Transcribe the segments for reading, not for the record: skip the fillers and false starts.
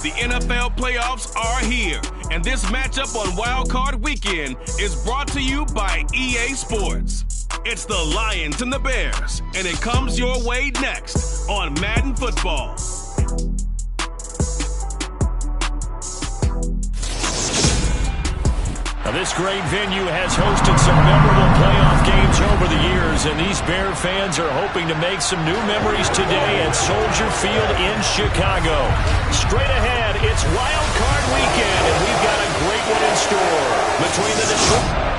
The NFL playoffs are here, and this matchup on Wild Card Weekend is brought to you by EA Sports. It's the Lions and the Bears, and it comes your way next on Madden Football. Now, this great venue has hosted some memorable playoff games over the years, and these Bear fans are hoping to make some new memories today at Soldier Field in Chicago. Straight ahead, it's Wild Card Weekend, and we've got a great one in store between the Detroit...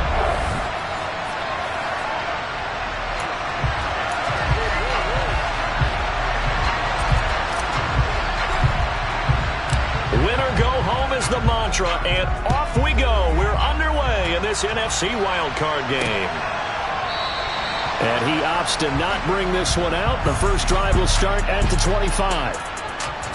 Winner go home is the mantra, and off we go. We're underway in this NFC wildcard game. And he opts to not bring this one out. The first drive will start at the 25.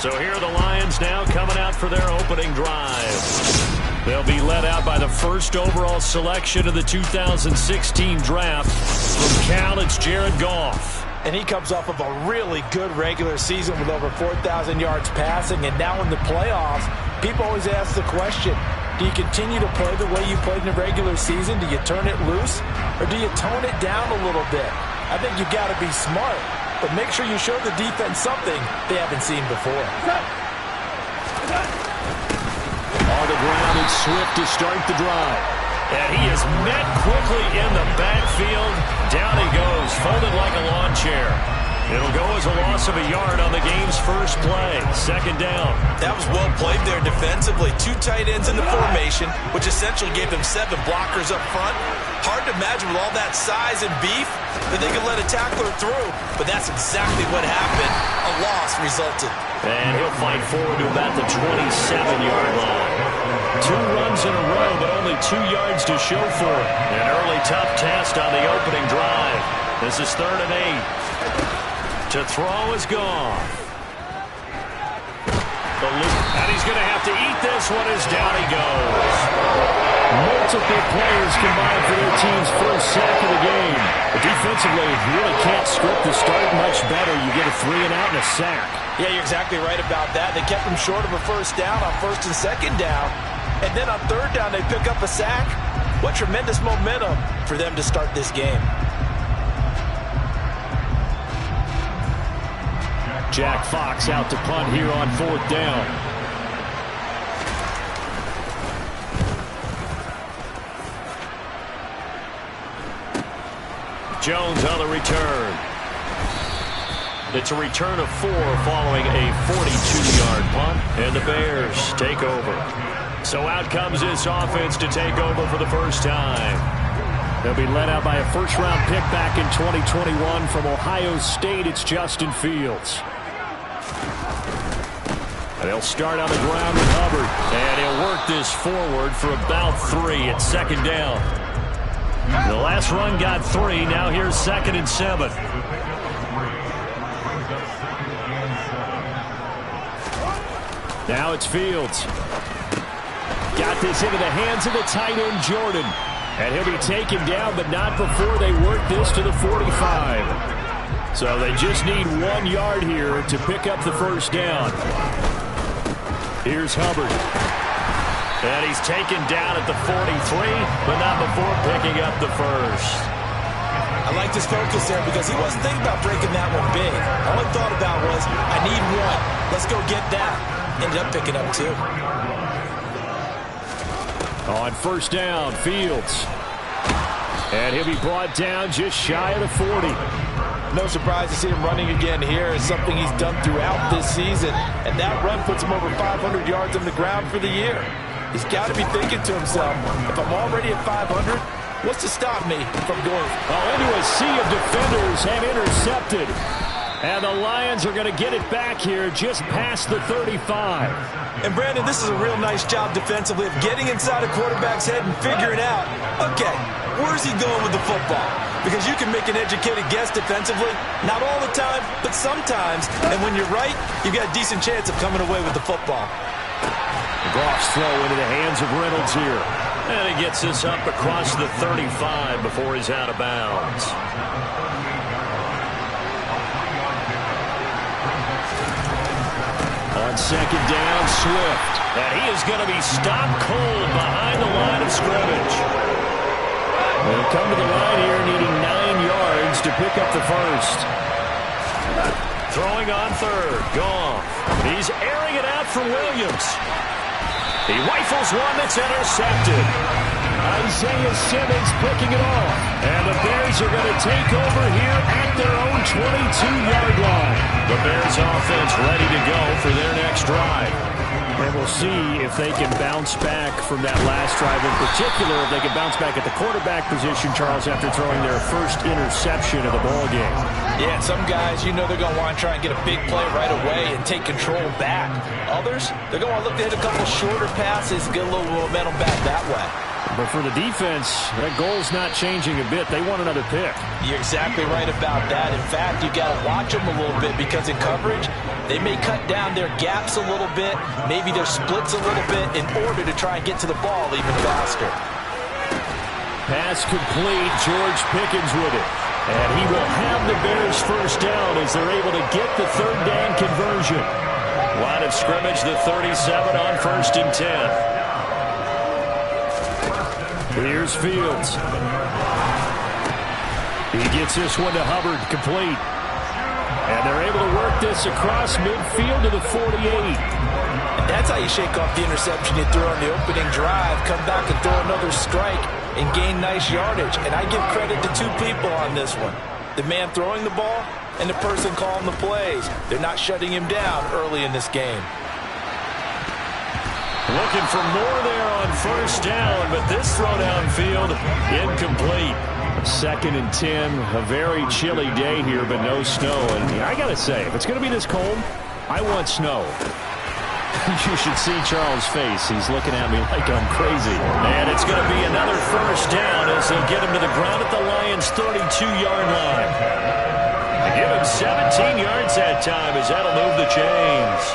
So here are the Lions now coming out for their opening drive. They'll be led out by the first overall selection of the 2016 draft. From Cal, it's Jared Goff. And he comes off of a really good regular season with over 4,000 yards passing. And now in the playoffs, people always ask the question, do you continue to play the way you played in the regular season? Do you turn it loose? Or do you tone it down a little bit? I think you've got to be smart. But make sure you show the defense something they haven't seen before. On the ground, it's Swift to start the drive. And he is met quickly in the backfield. Down he goes, folded like a lawn chair. It'll go as a loss of a yard on the game's first play. Second down. That was well played there defensively. Two tight ends in the formation, which essentially gave them 7 blockers up front. Hard to imagine with all that size and beef that they could let a tackler through, but that's exactly what happened. A loss resulted. And he'll fight forward to about the 27-yard line. 2 runs in a row, but only 2 yards to show for it. An early tough test on the opening drive. This is 3rd and 8. To throw is gone. And he's going to have to eat this one as down he goes. Multiple players combined for their team's first sack of the game. But defensively, you really can't script the start much better. You get a 3 and out and a sack. Yeah, you're exactly right about that. They kept him short of a first down on 1st and 2nd down. And then on 3rd down, they pick up a sack. What tremendous momentum for them to start this game. Jack Fox out to punt here on 4th down. Jones on the return. It's a return of 4 following a 42-yard punt, and the Bears take over. So out comes this offense to take over for the first time. They'll be led out by a first-round pick back in 2021 from Ohio State. It's Justin Fields. And they'll start on the ground with Hubbard. And he'll work this forward for about 3 at 2nd down. The last run got 3. Now here's 2nd and 7. Now it's Fields. Got this into the hands of the tight end, Jordan. And he'll be taken down, but not before they work this to the 45. So they just need 1 yard here to pick up the first down. Here's Hubbard. And he's taken down at the 43, but not before picking up the first. I liked his focus there because he wasn't thinking about breaking that one big. All he thought about was, I need 1. Let's go get that. Ended up picking up 2. On 1st down, Fields. And he'll be brought down just shy of the 40. No surprise to see him running again here. It's something he's done throughout this season. And that run puts him over 500 yards on the ground for the year. He's got to be thinking to himself, if I'm already at 500, what's to stop me from going into a sea of defenders and intercepted. And the Lions are going to get it back here just past the 35. And Brandon, this is a real nice job defensively of getting inside a quarterback's head and figuring out, okay, where's he going with the football? Because you can make an educated guess defensively, not all the time, but sometimes. And when you're right, you've got a decent chance of coming away with the football. Goff's throw into the hands of Reynolds here. And he gets this up across the 35 before he's out of bounds. On On second down, Swift. And he is going to be stopped cold behind the line of scrimmage. They'll come to the line here needing 9 yards to pick up the first. Throwing on third. Goff. He's airing it out for Williams. He rifles one that's intercepted. Isaiah Simmons picking it off. And the Bears are going to take over here at their own 22-yard line. The Bears offense ready to go for their next drive. And we'll see if they can bounce back from that last drive. In particular, if they can bounce back at the quarterback position, Charles, after throwing their first interception of the ballgame. Yeah, some guys, you know they're going to want to try and get a big play right away and take control back. Others, they're going to look to hit a couple shorter passes, get a little momentum back that way. But for the defense, that goal's not changing a bit. They want another pick. You're exactly right about that. In fact, you got to watch them a little bit because in coverage, they may cut down their gaps a little bit, maybe their splits a little bit in order to try and get to the ball even faster. Pass complete. George Pickens with it. And he will have the Bears first down as they're able to get the third down conversion. Line of scrimmage, the 37 on 1st and 10. Here's Fields. He gets this one to Hubbard, complete. And they're able to work this across midfield to the 48. And that's how you shake off the interception you threw on the opening drive, come back and throw another strike and gain nice yardage. And I give credit to two people on this one. The man throwing the ball and the person calling the plays. They're not shutting him down early in this game. Looking for more there on first down, but this throw downfield, incomplete. 2nd and 10, a very chilly day here, but no snow. And I got to say, if it's going to be this cold, I want snow. You should see Charles' face. He's looking at me like I'm crazy. And it's going to be another first down as they'll get him to the ground at the Lions' 32-yard line. They give him 17 yards that time as that'll move the chains.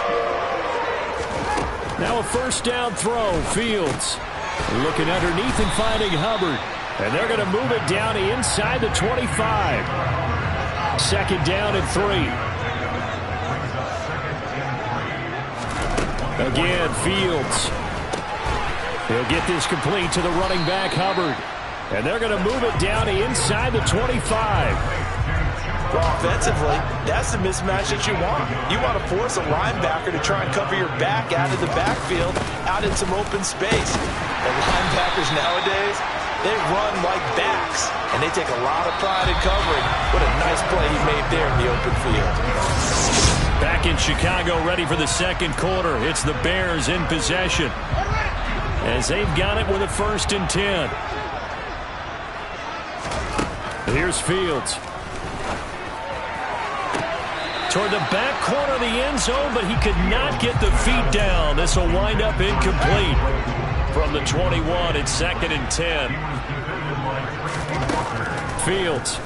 Now a first down throw. Fields looking underneath and finding Hubbard. And they're going to move it down inside the 25. 2nd down and 3. Again, Fields. He'll get this complete to the running back, Hubbard. And they're going to move it down inside the 25. Well, offensively, that's the mismatch that you want. You want to force a linebacker to try and cover your back out of the backfield, out in some open space. And linebackers nowadays, they run like backs, and they take a lot of pride in covering. What a nice play he made there in the open field. Back in Chicago, ready for the second quarter. It's the Bears in possession as they've got it with a 1st and 10. Here's Fields. Toward the back corner of the end zone, but he could not get the feet down. This will wind up incomplete. From the 21, it's 2nd and 10. Fields.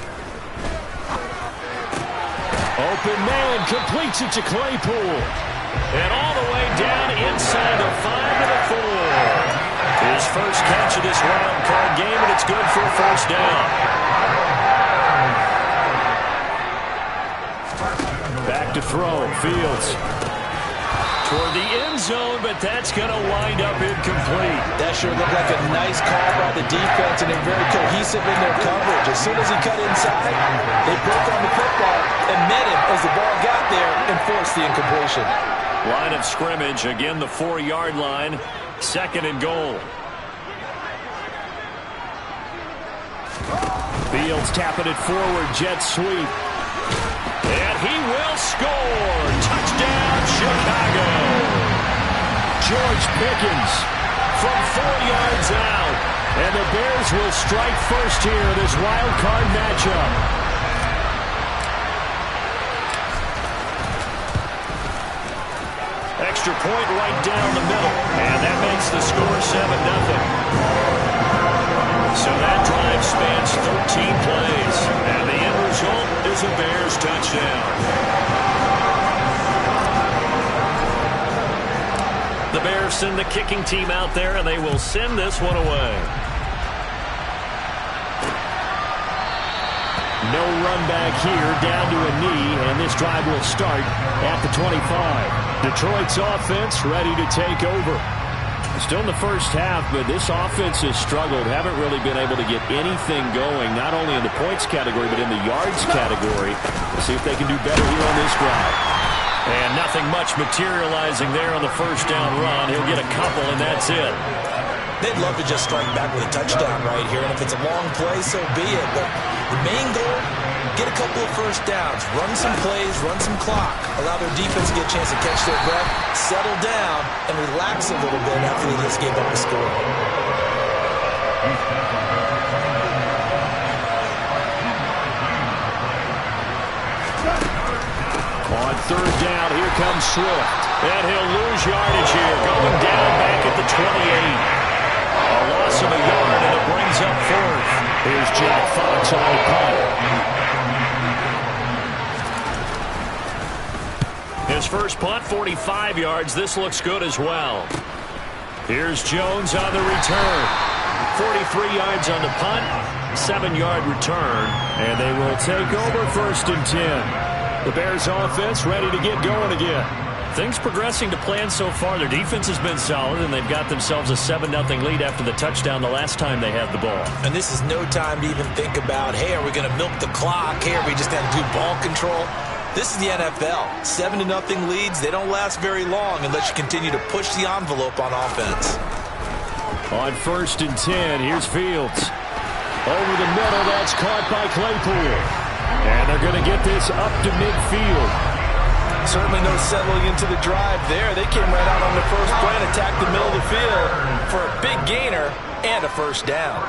Open man, completes it to Claypool. And all the way down inside the 5 to the 4. His first catch of this wild card game, and it's good for a first down. Back to throw. Fields. Toward the end zone, but that's going to wind up incomplete. That sure looked like a nice call by the defense, and they're very cohesive in their coverage. As soon as he cut inside, they broke on the football and met him as the ball got there and forced the incompletion. Line of scrimmage, again the 4-yard line. 2nd and goal. Fields tapping it forward, jet sweep. And he will score. Touchdown, Chicago. George Pickens from 4 yards out. And the Bears will strike first here in this wild card matchup. Extra point right down the middle. And that makes the score 7-0. So that drive spans 13 plays. And the end result is a Bears touchdown. The Bears send the kicking team out there, and they will send this one away. No run back here, down to a knee, and this drive will start at the 25. Detroit's offense ready to take over. Still in the first half, but this offense has struggled. Haven't really been able to get anything going, not only in the points category, but in the yards category. We'll see if they can do better here on this drive. And nothing much materializing there on the first down run. He'll get a couple, and that's it. They'd love to just strike back with a touchdown right here, and if it's a long play, so be it. But the main goal, get a couple of first downs, run some plays, run some clock, allow their defense to get a chance to catch their breath, settle down, and relax a little bit after they just gave up a score. On third down, here comes Swift. And he'll lose yardage here, going down back at the 28. A loss of a yard, and it brings up fourth. Here's Jack Fox on the punt. His first punt, 45 yards. This looks good as well. Here's Jones on the return. 43 yards on the punt, 7-yard return, and they will take over first and 10. The Bears offense ready to get going again. Things progressing to plan so far. Their defense has been solid, and they've got themselves a 7-0 lead after the touchdown the last time they had the ball. And this is no time to even think about, hey, are we going to milk the clock? Hey, are we just going to do ball control? This is the NFL. 7-0 leads, they don't last very long unless you continue to push the envelope on offense. On first and 10, here's Fields. Over the middle, that's caught by Claypool. And they're going to get this up to midfield. Certainly no settling into the drive there. They came right out on the first play and attacked the middle of the field for a big gainer and a first down.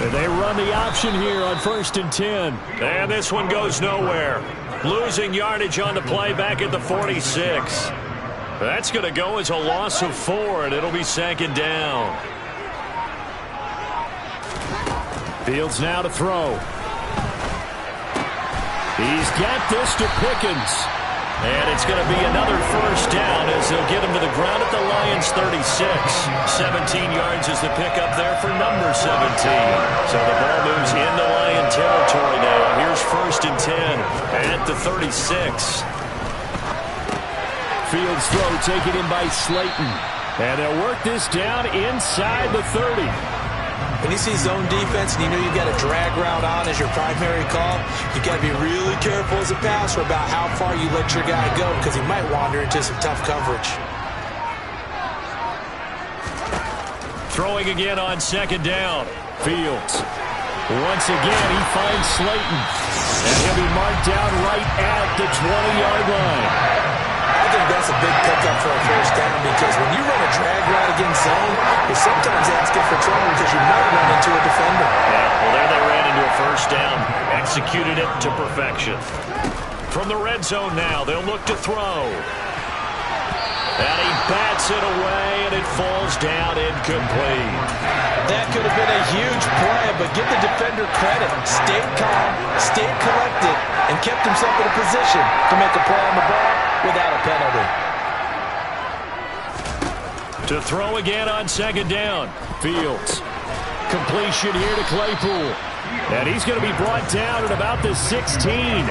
And they run the option here on first and 10. And this one goes nowhere. Losing yardage on the play back at the 46. That's going to go as a loss of 4, and it'll be second down. Fields now to throw. He's got this to Pickens. And it's going to be another first down as they'll get him to the ground at the Lions' 36. 17 yards is the pickup there for number 17. So the ball moves into Lion territory now. Here's first and 10 at the 36. Fields throw taken in by Slayton. And they'll work this down inside the 30. When you see zone defense and you know you've got a drag route on as your primary call, you've got to be really careful as a passer about how far you let your guy go because he might wander into some tough coverage. Throwing again on second down. Fields. Once again, he finds Slayton. And he'll be marked down right at the 20-yard line. I think that's a big pickup for a first down because when you run a drag route against zone, you're sometimes asking for trouble because you might run into a defender. Yeah, well, there they ran into a first down. Executed it to perfection. From the red zone now, they'll look to throw. And he bats it away, and it falls down incomplete. That could have been a huge play, but give the defender credit. Stayed calm, stayed collected, and kept himself in a position to make a play on the ball without a penalty. To throw again on second down. Fields. Completion here to Claypool. And he's going to be brought down at about the 16.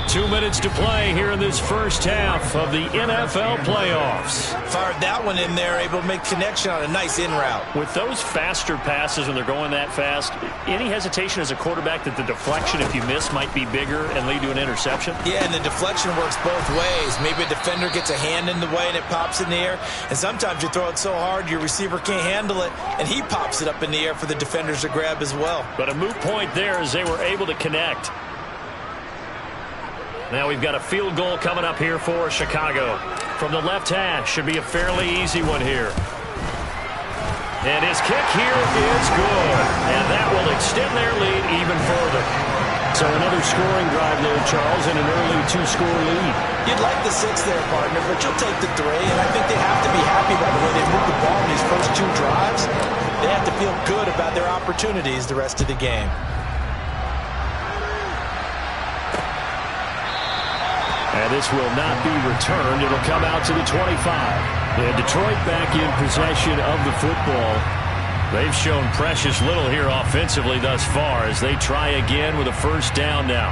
2 minutes to play here in this first half of the NFL playoffs. Fired that one in there, able to make connection on a nice in route. With those faster passes when they're going that fast, any hesitation as a quarterback that the deflection, if you miss, might be bigger and lead to an interception? Yeah, and the deflection works both ways. Maybe a defender gets a hand in the way and it pops in the air, and sometimes you throw it so hard your receiver can't handle it, and he pops it up in the air for the defenders to grab as well. But a moot point there as they were able to connect. Now we've got a field goal coming up here for Chicago. From the left hash, should be a fairly easy one here. And his kick here is good. And that will extend their lead even further. So another scoring drive there, Charles, and an early 2-score lead. You'd like the 6 there, partner, but you'll take the 3. And I think they have to be happy by the way they moved the ball in these first 2 drives. They have to feel good about their opportunities the rest of the game. And this will not be returned. It'll come out to the 25. And Detroit back in possession of the football. They've shown precious little here offensively thus far as they try again with a first down now.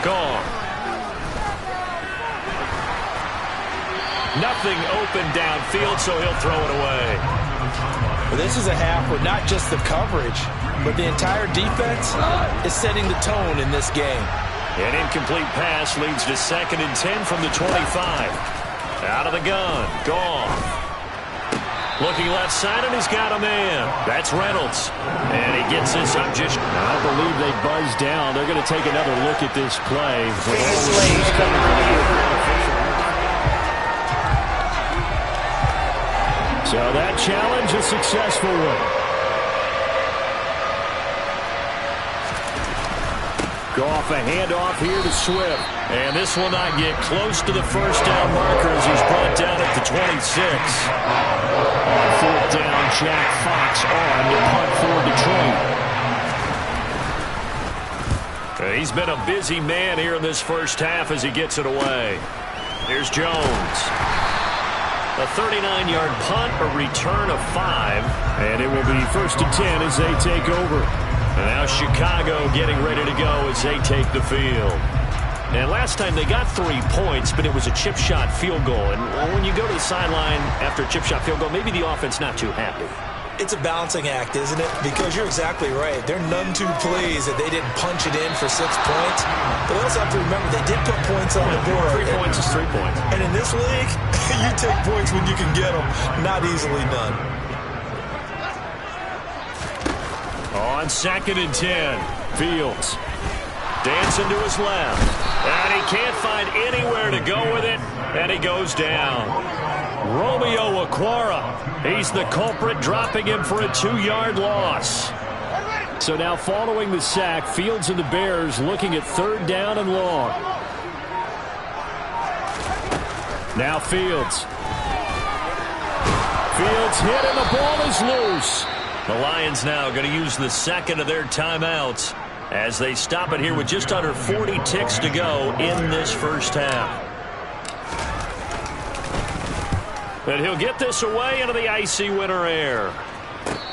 Gone. Nothing open downfield, so he'll throw it away. Well, this is a half where not just the coverage, but the entire defense is setting the tone in this game. An incomplete pass leads to 2nd and 10 from the 25. Out of the gun. Gone. Looking left side, and he's got a man. That's Reynolds. And he gets this up just... I believe they buzzed down. They're going to take another look at this play. So that challenge, a successful one. Goff a handoff here to Swift. And this will not get close to the first down marker as he's brought down at the 26. On 4th down, Jack Fox on to punt for Detroit. He's been a busy man here in this first half as he gets it away. Here's Jones. A 39-yard punt, a return of 5. And it will be 1st and 10 as they take over. And now Chicago getting ready to go as they take the field. And last time they got 3 points, but it was a chip shot field goal. And when you go to the sideline after a chip shot field goal, maybe the offense not too happy. It's a balancing act, isn't it? Because you're exactly right. They're none too pleased that they didn't punch it in for 6 points. But they also have to remember they did put points on the board. 3 points is 3 points. And in this league, you take points when you can get them. Not easily done. On 2nd and 10, Fields. Dancing to his left. And he can't find anywhere to go with it. And he goes down. Romeo Okwara. He's the culprit, dropping him for a 2-yard loss. So now following the sack, Fields and the Bears looking at 3rd down and long. Now Fields. Fields hit and the ball is loose. The Lions now going to use the 2nd of their timeouts as they stop it here with just under 40 ticks to go in this first half. But he'll get this away into the icy winter air.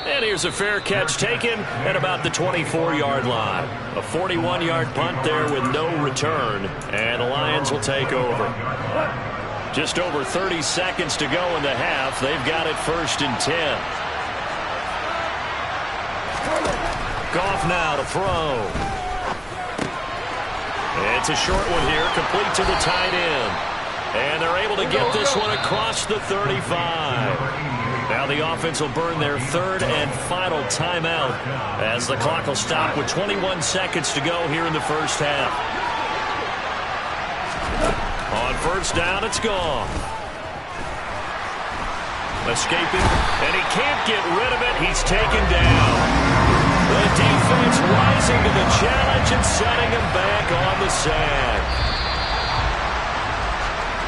And here's a fair catch taken at about the 24-yard line. A 41-yard punt there with no return. And the Lions will take over. Just over 30 seconds to go in the half. They've got it 1st and 10. Goff now to throw. It's a short one here, complete to the tight end. And they're able to get this one across the 35. Now the offense will burn their 3rd and final timeout as the clock will stop with 21 seconds to go here in the first half. On 1st down, it's gone. Escaping, and he can't get rid of it. He's taken down. The defense rising to the challenge and setting him back on the sack.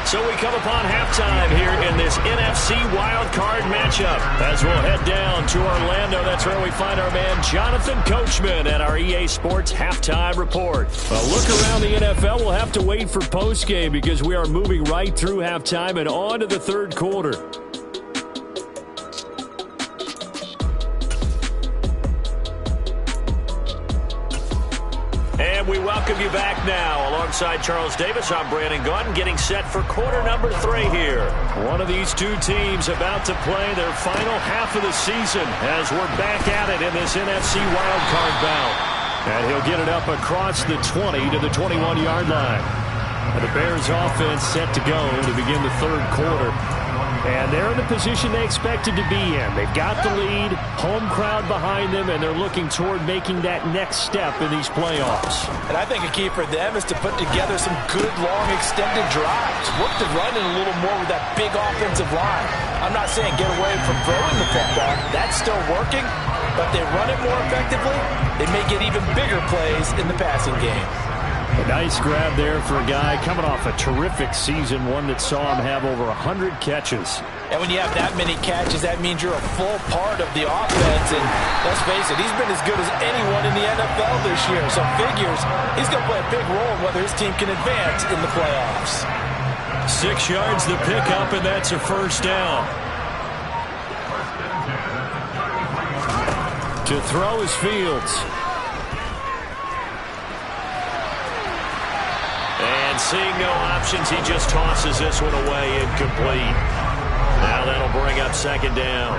So we come upon halftime here in this NFC wildcard matchup. As we'll head down to Orlando, that's where we find our man Jonathan Coachman at our EA Sports Halftime Report. A look around the NFL, we'll have to wait for postgame because we are moving right through halftime and on to the 3rd quarter. And we welcome you back now. Alongside Charles Davis, I'm Brandon Gaudin, getting set for quarter number 3 here. One of these two teams about to play their final half of the season as we're back at it in this NFC wildcard bout. And he'll get it up across the 20 to the 21-yard line. And the Bears offense set to go to begin the 3rd quarter. And they're in the position they expected to be in. They've got the lead, home crowd behind them, and they're looking toward making that next step in these playoffs. And I think a key for them is to put together some good, long, extended drives. Work the run in a little more with that big offensive line. I'm not saying get away from throwing the football. That's still working. But they run it more effectively, they may get even bigger plays in the passing game. A nice grab there for a guy coming off a terrific season, one that saw him have over 100 catches. And when you have that many catches, that means you're a full part of the offense. And let's face it, he's been as good as anyone in the NFL this year. So figures he's going to play a big role in whether his team can advance in the playoffs. 6 yards the pickup, and that's a 1st down. To throw is Fields. And seeing no options, he just tosses this one away, incomplete. Now that'll bring up second down.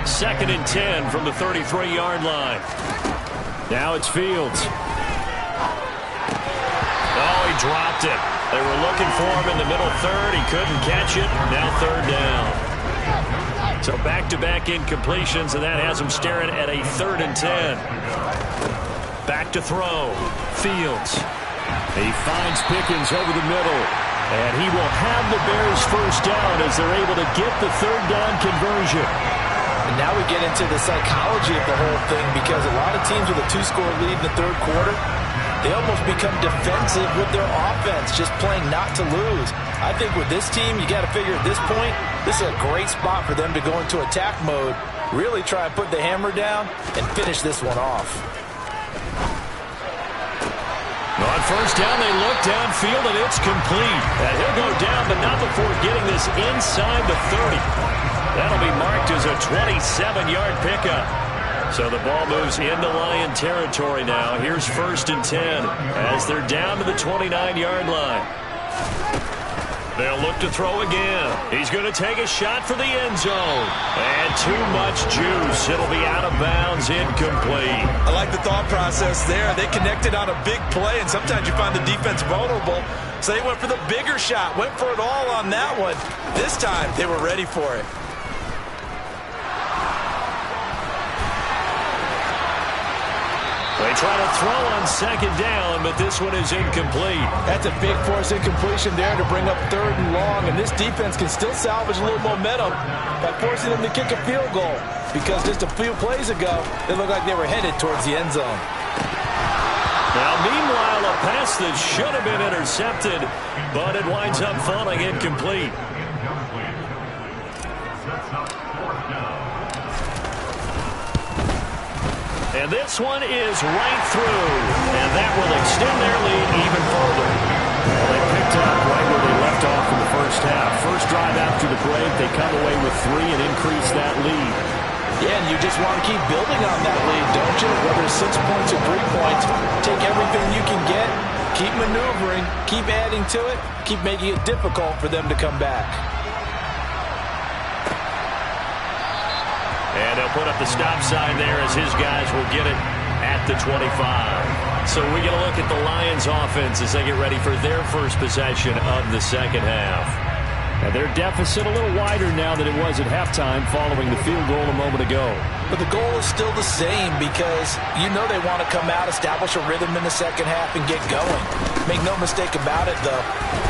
2nd and 10 from the 33-yard line. Now it's Fields. Oh, he dropped it. They were looking for him in the middle third. He couldn't catch it. Now 3rd down. So back-to-back incompletions, and that has him staring at a 3rd and 10. Back to throw. Fields. He finds Pickens over the middle. And he will have the Bears first down as they're able to get the 3rd down conversion. And now we get into the psychology of the whole thing, because a lot of teams with a 2-score lead in the 3rd quarter, they almost become defensive with their offense, just playing not to lose. I think with this team, you got to figure at this point, this is a great spot for them to go into attack mode, really try and put the hammer down and finish this one off. On first down, they look downfield, and it's complete. And he'll go down, but not before getting this inside the 30. That'll be marked as a 27-yard pickup. So the ball moves into Lion territory now. Here's 1st and 10 as they're down to the 29-yard line. They'll look to throw again. He's going to take a shot for the end zone. And too much juice. It'll be out of bounds, incomplete. I like the thought process there. They connected on a big play, and sometimes you find the defense vulnerable. So they went for the bigger shot, went for it all on that one. This time, they were ready for it. They try to throw on 2nd down, but this one is incomplete. That's a big force incompletion there to bring up 3rd and long, and this defense can still salvage a little momentum by forcing them to kick a field goal, because just a few plays ago, they looked like they were headed towards the end zone. Now, meanwhile, a pass that should have been intercepted, but it winds up falling incomplete. And this one is right through, and that will extend their lead even further. Well, they picked up right where they left off in the first half. First drive after the break, they come away with 3 and increase that lead. Yeah, and you just want to keep building on that lead, don't you? Whether it's 6 points or 3 points, take everything you can get, keep maneuvering, keep adding to it, keep making it difficult for them to come back. And they'll put up the stop sign there as his guys will get it at the 25. So we get a look at the Lions offense as they get ready for their first possession of the second half. And their deficit a little wider now than it was at halftime following the field goal a moment ago. But the goal is still the same, because you know they want to come out, establish a rhythm in the second half, and get going. Make no mistake about it, though.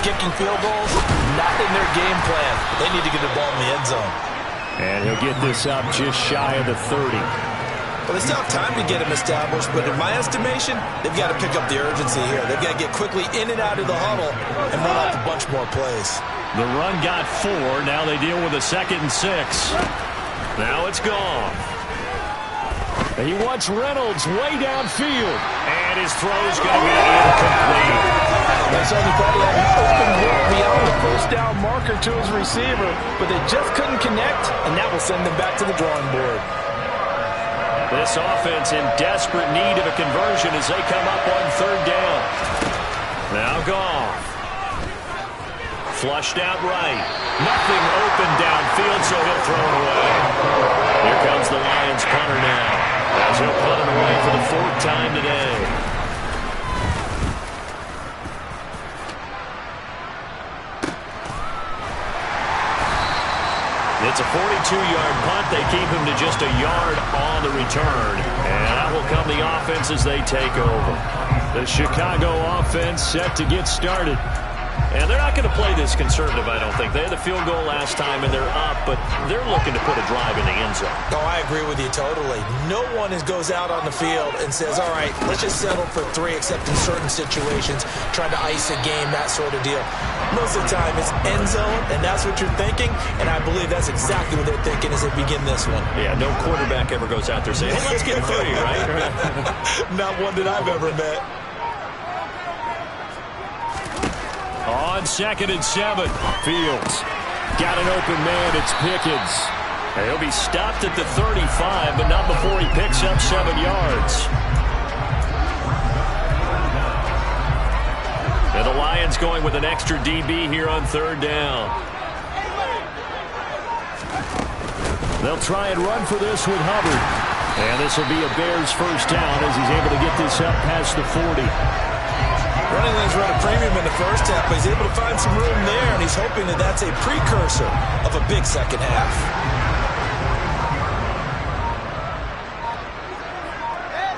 Kicking field goals, not in their game plan. They need to get the ball in the end zone. And he'll get this up just shy of the 30. Well, they still have time to get him established, but in my estimation, they've got to pick up the urgency here. They've got to get quickly in and out of the huddle and run off a bunch more plays. The run got 4. Now they deal with a 2nd and 6. Now it's gone. He wants Reynolds way downfield. And his throw's going to be incomplete. They certainly thought he had an open look beyond the first down marker to his receiver, but they just couldn't connect, and that will send them back to the drawing board. This offense in desperate need of a conversion as they come up on 3rd down. Now Goff. Flushed out right. Nothing open downfield, so he'll throw it away. Here comes the Lions punter now, as he'll punt it away for the 4th time today. It's a 42-yard punt. They keep him to just a yard on the return. And that will come the offense as they take over. The Chicago offense set to get started. And they're not going to play this conservative, I don't think. They had the field goal last time, and they're up, but they're looking to put a drive in the end zone. Oh, I agree with you totally. No one goes out on the field and says, all right, let's just settle for 3, except in certain situations, trying to ice a game, that sort of deal. Most of the time, it's end zone, and that's what you're thinking, and I believe that's exactly what they're thinking as they begin this one. Yeah, no quarterback ever goes out there saying, hey, let's get 3, right? Not one that I've ever met. On 2nd and 7, Fields got an open man. It's Pickens. He'll be stopped at the 35, but not before he picks up 7 yards. And the Lions going with an extra DB here on third down. They'll try and run for this with Hubbard. And this will be a Bears first down as he's able to get this up past the 40. Running lanes run a premium in the first half, but he's able to find some room there, and he's hoping that that's a precursor of a big second half.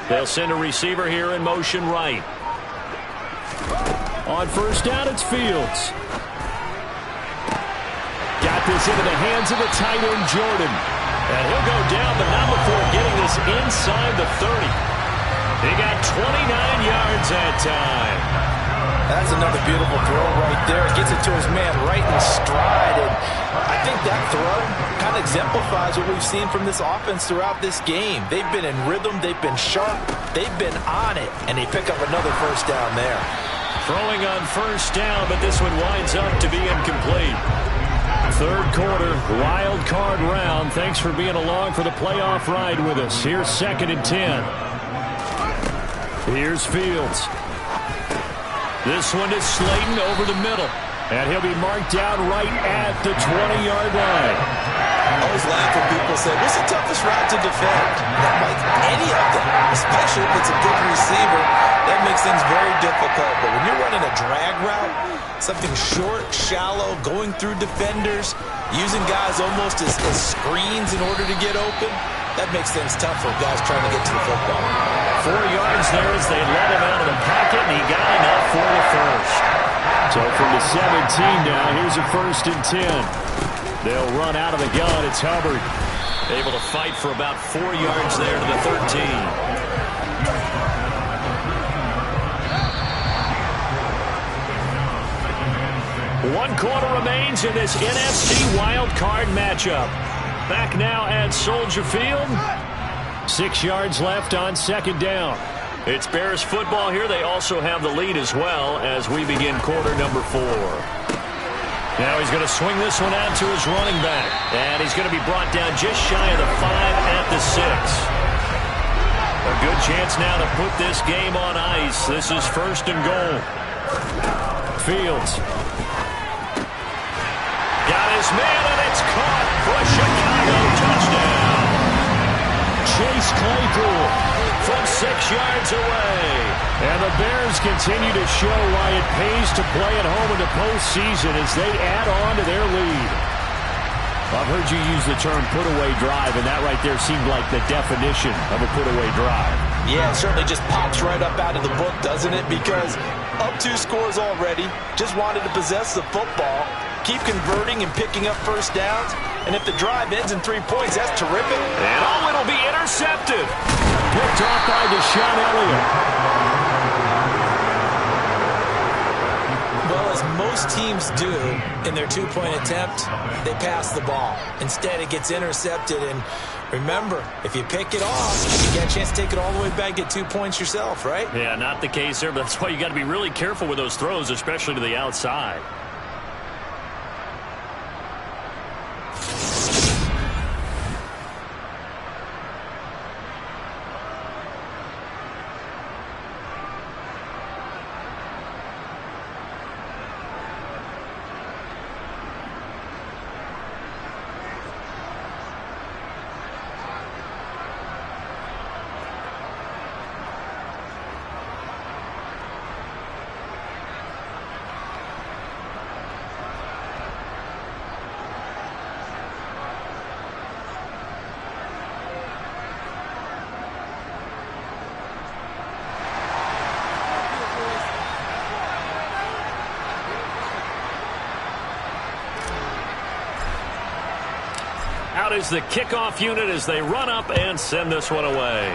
They'll send a receiver here in motion right. On first down, it's Fields. Got this into the hands of the tight end, Jordan. And he'll go down, but not before getting this inside the 30. He got 29 yards that time. That's another beautiful throw right there. Gets it to his man right in stride. And I think that throw kind of exemplifies what we've seen from this offense throughout this game. They've been in rhythm. They've been sharp. They've been on it. And they pick up another first down there. Throwing on first down, but this one winds up to be incomplete. Third quarter, wild card round. Thanks for being along for the playoff ride with us. Here's 2nd and 10. Here's Fields. This one is Slayton over the middle. And he'll be marked down right at the 20-yard line. I always laugh when people say, what's the toughest route to defend? Not like any of them, especially if it's a good receiver. That makes things very difficult. But when you're running a drag route, something short, shallow, going through defenders, using guys almost as screens in order to get open, that makes things tough for guys trying to get to the football. 4 yards there as they let him out of the pocket, and he got enough for the first. So from the 17 now, here's a 1st and 10. They'll run out of the gun. It's Hubbard. Able to fight for about 4 yards there to the 13. 1 quarter remains in this NFC wildcard matchup. Back now at Soldier Field. 6 yards left on 2nd down. It's Bears football here. They also have the lead as well as we begin quarter number 4. Now he's going to swing this one out to his running back. And he's going to be brought down just shy of the 5 at the 6. A good chance now to put this game on ice. This is 1st and goal. Fields. Got his man, and it's caught for a Chicago touchdown. Chase Claypool from 6 yards away. And the Bears continue to show why it pays to play at home in the postseason as they add on to their lead. I've heard you use the term put-away drive, and that right there seemed like the definition of a put-away drive. Yeah, it certainly just pops right up out of the book, doesn't it? Because up 2 scores already, just wanted to possess the football, keep converting and picking up first downs, and if the drive ends in 3 points, that's terrific. And it'll be intercepted. Picked off by Deshaun Elliott. Well, as most teams do in their 2-point attempt, they pass the ball. Instead, it gets intercepted, and remember, if you pick it off, you get a chance to take it all the way back, get 2 points yourself, right? Yeah, not the case there, but that's why you got to be really careful with those throws, especially to the outside. Out is the kickoff unit as they run up and send this one away.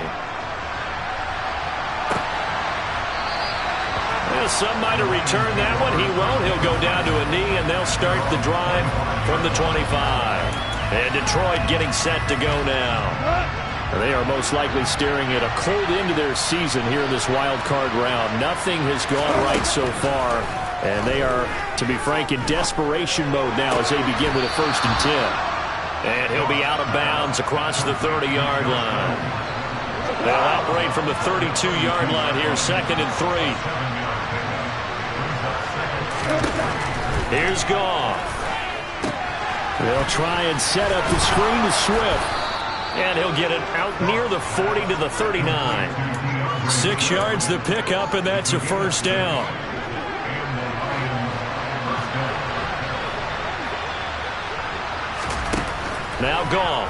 Well, some might have returned that one. He won't. He'll go down to a knee, and they'll start the drive from the 25. And Detroit getting set to go now. They are most likely staring at a cold end to their season here in this wild card round. Nothing has gone right so far, and they are, to be frank, in desperation mode now as they begin with a 1st and 10. And he'll be out of bounds across the 30-yard line. They'll operate from the 32-yard line here, 2nd and 3. Here's Goff. They'll try and set up the screen to Swift. And he'll get it out near the 40 to the 39. 6 yards the pickup, and that's a first down. Now Goff.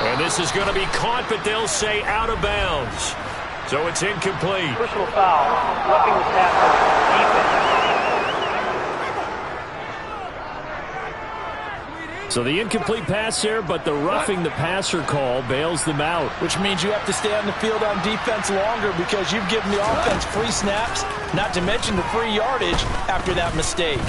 And this is going to be caught, but they'll say out of bounds. So it's incomplete. Personal foul, roughing the passer, defense. So the incomplete pass there, but the roughing the passer call bails them out. Which means you have to stay on the field on defense longer because you've given the offense free snaps, not to mention the free yardage after that mistake.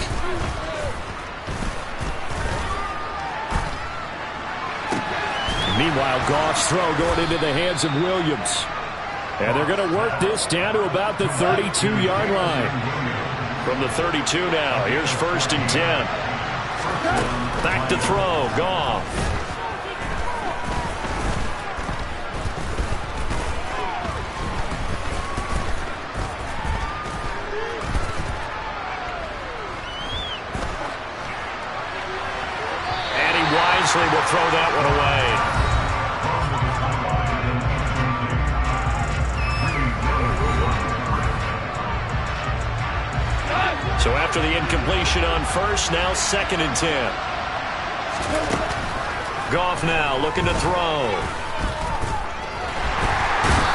Meanwhile, Goff's throw going into the hands of Williams. And they're going to work this down to about the 32-yard line. From the 32 now, here's 1st and 10. Back to throw, Goff. And he wisely will throw that one away. So after the incompletion on 1st, now 2nd and 10. Goff now looking to throw.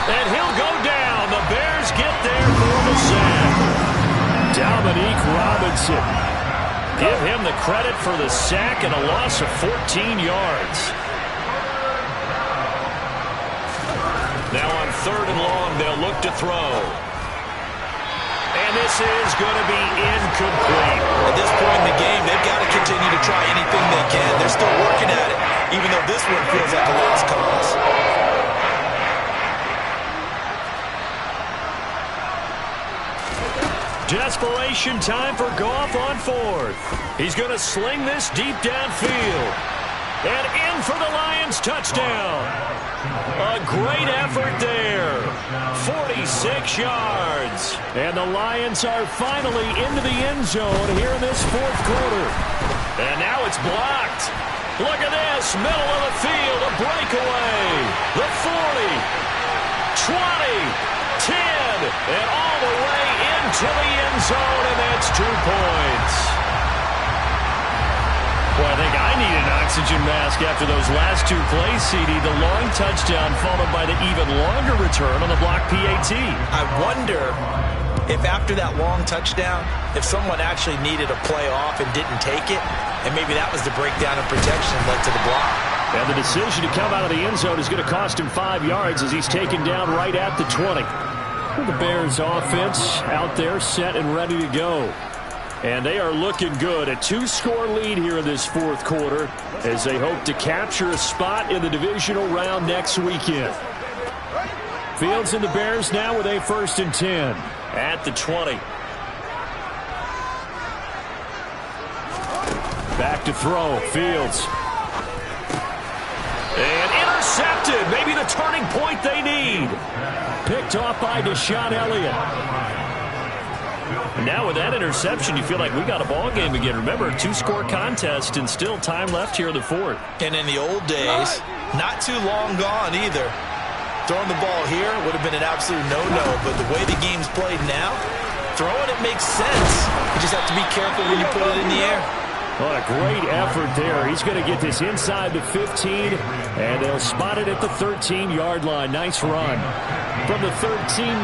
And he'll go down. The Bears get there for the sack. Dominique Robinson. Give him the credit for the sack and a loss of 14 yards. Now on 3rd and long, they'll look to throw. And this is going to be incomplete. At this point in the game, they've got to continue to try anything they can. They're still working at it, even though this one feels like a lost cause. Desperation time for Goff on 4th. He's going to sling this deep downfield. And in for the Lions touchdown. A great effort there. 46 yards. And the Lions are finally into the end zone here in this 4th quarter. And now it's blocked. Look at this. Middle of the field. A breakaway. The 40. 20. 10. And all the way into the end zone. And that's 2 points. Boy, I think I need an oxygen mask after those last 2 plays, CD. The long touchdown followed by the even longer return on the block PAT. I wonder if after that long touchdown, if someone actually needed a play off and didn't take it, and maybe that was the breakdown in protection that led to the block. And the decision to come out of the end zone is going to cost him 5 yards as he's taken down right at the 20. The Bears offense out there set and ready to go. And they are looking good. A 2-score lead here in this 4th quarter as they hope to capture a spot in the divisional round next weekend. Fields and the Bears now with a 1st and 10 at the 20. Back to throw. Fields. And intercepted. Maybe the turning point they need. Picked off by Deshaun Elliott. And now with that interception, you feel like we got a ball game again. Remember, a 2-score contest and still time left here in the 4th. And in the old days, not too long gone either. Throwing the ball here would have been an absolute no-no, but the way the game's played now, throwing it makes sense. You just have to be careful when you put it in the air. What a great effort there. He's going to get this inside the 15, and they'll spot it at the 13-yard line. Nice run. From the 13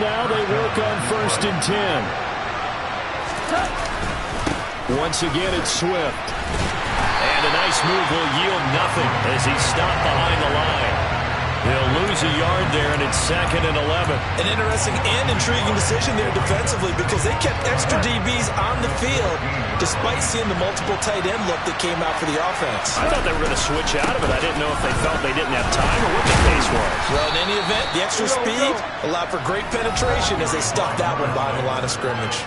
now, they work on 1st and 10. Once again, it's Swift. And a nice move will yield nothing as he's stopped behind the line. They'll lose a yard there, and it's 2nd and 11. An interesting and intriguing decision there defensively because they kept extra DBs on the field despite seeing the multiple tight end look that came out for the offense. I thought they were going to switch out of it. I didn't know if they felt they didn't have time or what the case was. Well, in any event, the extra speed allowed for great penetration as they stuffed that one behind the line of scrimmage.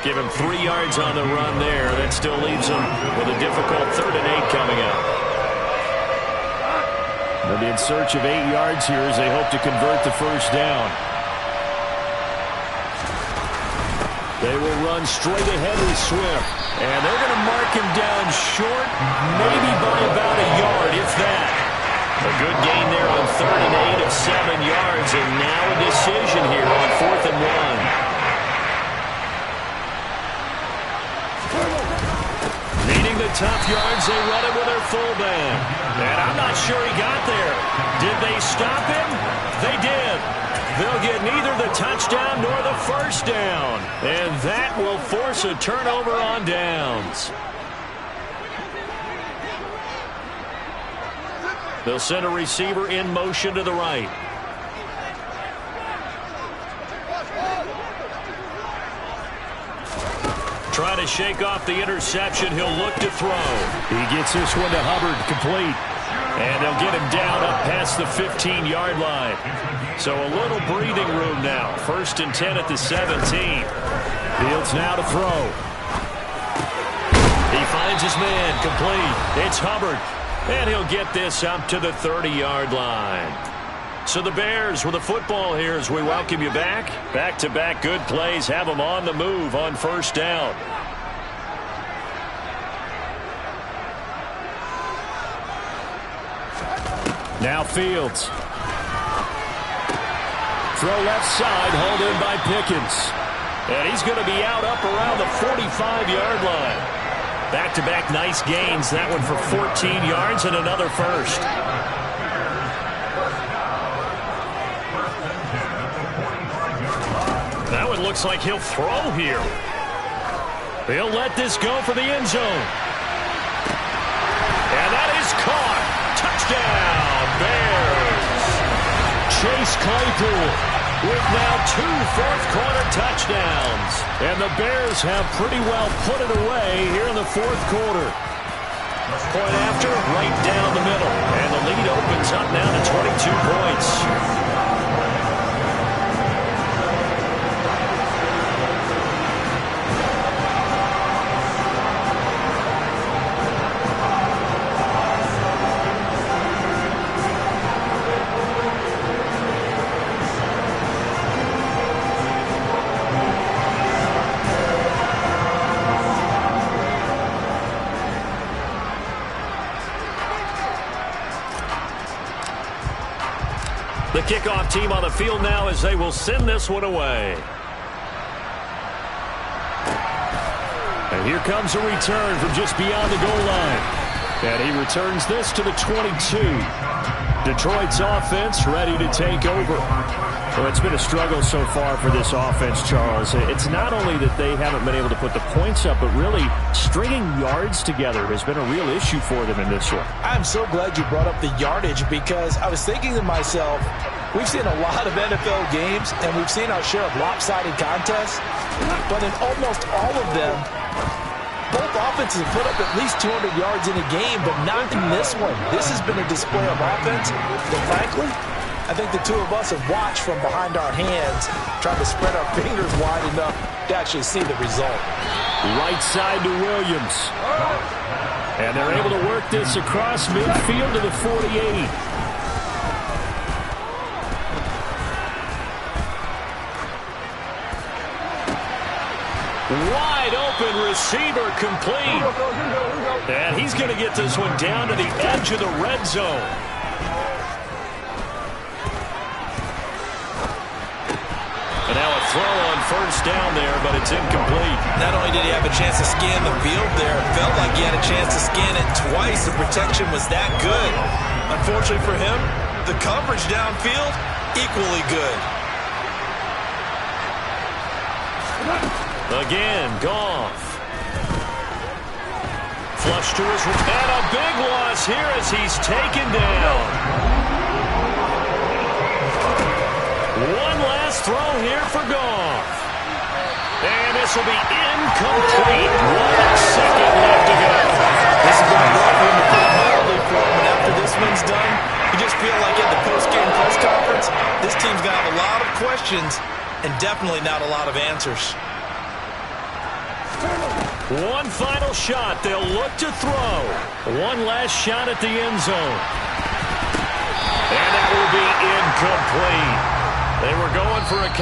Give him 3 yards on the run there. That still leaves him with a difficult 3rd and 8 coming up. They'll be in search of 8 yards here as they hope to convert the first down. They will run straight ahead with Swift. And they're going to mark him down short, maybe by about a yard, if that. A good gain there on 3rd and 8 of 7 yards, and now a decision here on 4th and 1. Needing the tough yards, they run it with their fullback. And I'm not sure he got there. Did they stop him? They did. They'll get neither the touchdown nor the first down. And that will force a turnover on downs. They'll send a receiver in motion to the right. Trying to shake off the interception. He'll look to throw. He gets this one to Hubbard, complete. And they'll get him down up past the 15-yard line. So a little breathing room now. 1st and 10 at the 17. Fields now to throw. He finds his man, complete. It's Hubbard. And he'll get this up to the 30-yard line. So the Bears with the football here as we welcome you back. Back-to-back good plays have them on the move on 1st down. Now Fields. Throw left side, hauled in by Pickens. And he's going to be out up around the 45-yard line. Back-to-back nice gains. That one for 14 yards and another first. That one looks like he'll throw here. He'll let this go for the end zone. And that is caught. Touchdown, Bears. Chase Claypool with now 2 fourth-quarter touchdowns. And the Bears have pretty well put it away here in the 4th quarter. Point after, right down the middle. And the lead opens up now to 22 points. The kickoff team on the field now as they will send this one away. And here comes a return from just beyond the goal line. And he returns this to the 22. Detroit's offense ready to take over. Well, it's been a struggle so far for this offense, Charles. It's not only that they haven't been able to put the points up, but really stringing yards together has been a real issue for them in this one. I'm so glad you brought up the yardage because I was thinking to myself, we've seen a lot of NFL games and we've seen our share of lopsided contests, but in almost all of them, both offenses have put up at least 200 yards in a game, but not in this one. This has been a display of offense that, frankly, I think the two of us have watched from behind our hands, trying to spread our fingers wide enough to actually see the result. Right side to Williams. And they're able to work this across midfield to the 48. Wide open receiver, complete. And he's going to get this one down to the edge of the red zone. And now a throw on first down there, but it's incomplete. Not only did he have a chance to scan the field there, it felt like he had a chance to scan it twice. The protection was that good. Unfortunately for him, the coverage downfield, equally good. Again, Goff. Flush to his right. And a big loss here as he's taken down. One last throw here for Goff. And this will be incomplete. 1 second left to go. This is going to rough him to put it mildly for him. And after this one's done, you just feel like at the post-game press conference, this team's going to have a lot of questions and definitely not a lot of answers. One final shot. They'll look to throw. One last shot at the end zone. And that will be incomplete. They were going for a